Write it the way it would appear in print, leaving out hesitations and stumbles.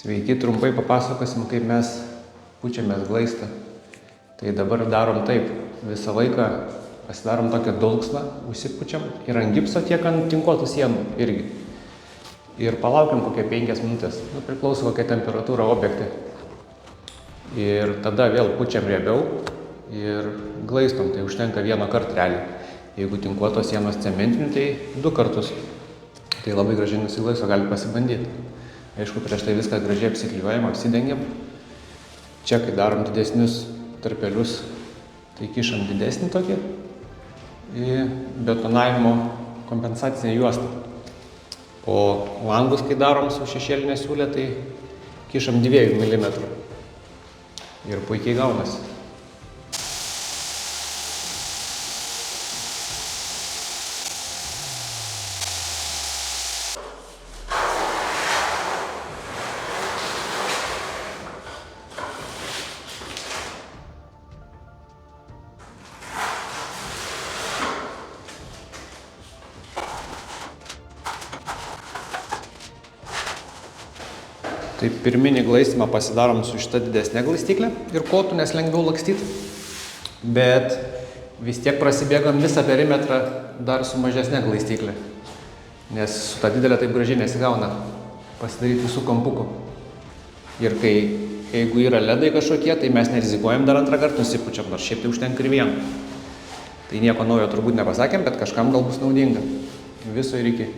Sveiki, trumpai papasakosim, kaip mes pučiamės glaistą. Tai dabar darom taip, visą laiką pasidarom tokią dulksną, užsipučiam ir ant gipso tiek ant tinkuotų sienų irgi. Ir palaukiam kokią 5 minutės, priklauso kokia temperatūra objekte. Ir tada vėl pučiam riebiau ir glaistom, tai užtenka vieną kartą realiai. Jeigu tinkuotos sienos cementinių, tai 2 kartus. Tai labai gražiai nusiglaisto, gali pasibandyti. Aišku, prieš tai viską gražiai apsiklijuojam, apsidengiam. Čia, kai darom didesnius tarpelius, tai kišam didesnį tokį į betonavimo kompensacinę juostą. O langus, kai darom su šešėlinė siūlė, tai kišam 2 mm. Ir puikiai gaunasi. Tai pirminį glaistymą pasidarom su šita didesnė glaistyklė ir kotų, nes lengviau lakstyti. Bet vis tiek prasibėgam visą perimetrą dar su mažesnė glaistyklė. Nes su ta didelė taip gražiai nesigauna pasidaryti visų kampukų. Ir jeigu yra ledai kažkokie, tai mes nerizikuojam dar antrą kartą nusipučiam, nors šiaip tai užtenka ir vieną. Tai nieko naujo turbūt nepasakėm, bet kažkam gal bus naudinga. Viso ir iki.